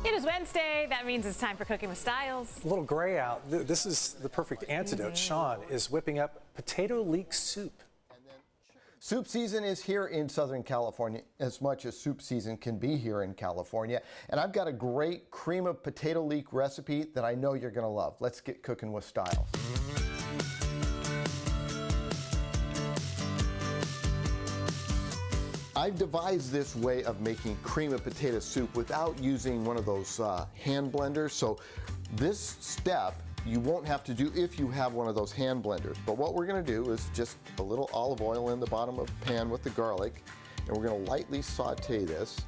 It is Wednesday. That means it's time for Cooking with Styles. A little gray out. This is the perfect antidote. Sean is whipping up potato leek soup. Soup season is here in Southern California, as much as soup season can be here in California. And I've got a great cream of potato leek recipe that I know you're going to love. Let's get cooking with Styles. I've devised this way of making cream of potato soup without using one of those hand blenders. So this step you won't have to do if you have one of those hand blenders. But what we're going to do is just a little olive oil in the bottom of the pan with the garlic, and we're going to lightly saute this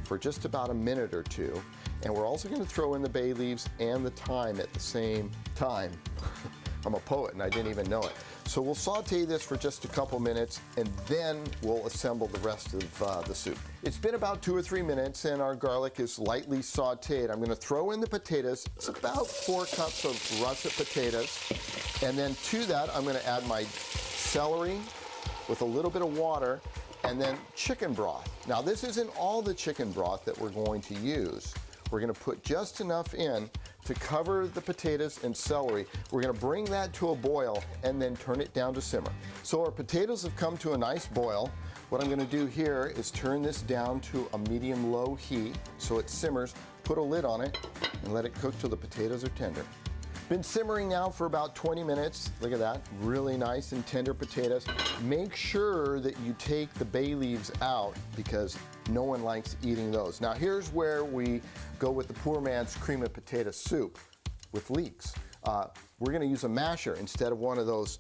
for just about a minute or two. And we're also going to throw in the bay leaves and the thyme at the same time. I'm a poet and I didn't even know it. So we'll saute this for just a couple minutes, and then we'll assemble the rest of the soup. It's been about 2 or 3 minutes and our garlic is lightly sauteed. I'm going to throw in the potatoes. It's about 4 cups of russet potatoes. And then to that, I'm going to add my celery with a little bit of water, and then chicken broth. Now this isn't all the chicken broth that we're going to use. We're going to put just enough in to cover the potatoes and celery. We're going to bring that to a boil and then turn it down to simmer. So our potatoes have come to a nice boil. What I'm going to do here is turn this down to a medium-low heat so it simmers. Put a lid on it and let it cook till the potatoes are tender. Been simmering now for about 20 minutes. Look at that, really nice and tender potatoes. Make sure that you take the bay leaves out because no one likes eating those. Now here's where we go with the poor man's cream of potato soup with leeks. We're gonna use a masher instead of one of those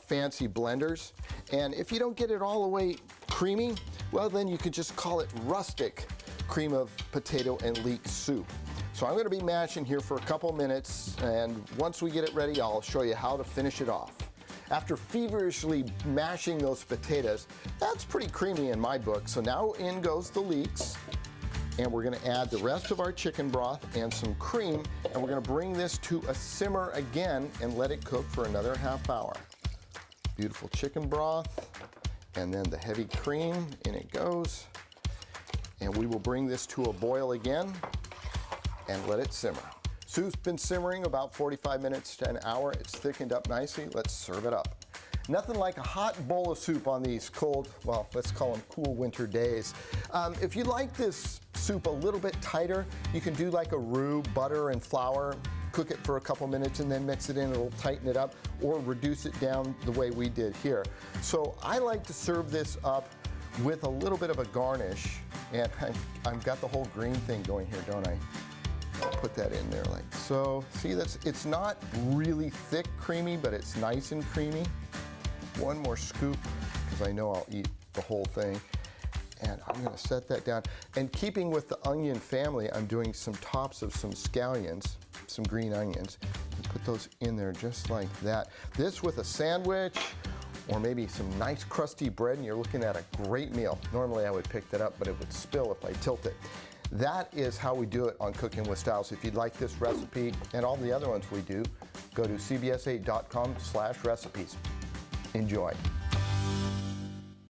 fancy blenders. And if you don't get it all the way creamy, well then you could just call it rustic cream of potato and leek soup. So I'm going to be mashing here for a couple minutes, and once we get it ready, I'll show you how to finish it off. After feverishly mashing those potatoes, that's pretty creamy in my book. So now in goes the leeks, and we're going to add the rest of our chicken broth and some cream, and we're going to bring this to a simmer again and let it cook for another half hour. Beautiful chicken broth, and then the heavy cream, in it goes. And we will bring this to a boil again and let it simmer. Soup's been simmering about 45 minutes to an hour. It's thickened up nicely. Let's serve it up. Nothing like a hot bowl of soup on these cold, well, let's call them cool winter days. If you like this soup a little bit tighter, you can do like a roux, butter and flour, cook it for a couple minutes and then mix it in. It'll tighten it up, or reduce it down the way we did here. So I like to serve this up with a little bit of a garnish, and I've got the whole green thing going here, don't I? I'll put that in there like so. See, it's not really thick creamy, but it's nice and creamy. One more scoop, because I know I'll eat the whole thing. And I'm going to set that down. And keeping with the onion family, I'm doing some tops of some scallions, some green onions, and put those in there just like that. This with a sandwich, or maybe some nice crusty bread, and you're looking at a great meal. Normally I would pick that up, but it would spill if I tilt it. That is how we do it on Cooking with Styles. If you'd like this recipe and all the other ones we do, go to cbs8.com/recipes. Enjoy.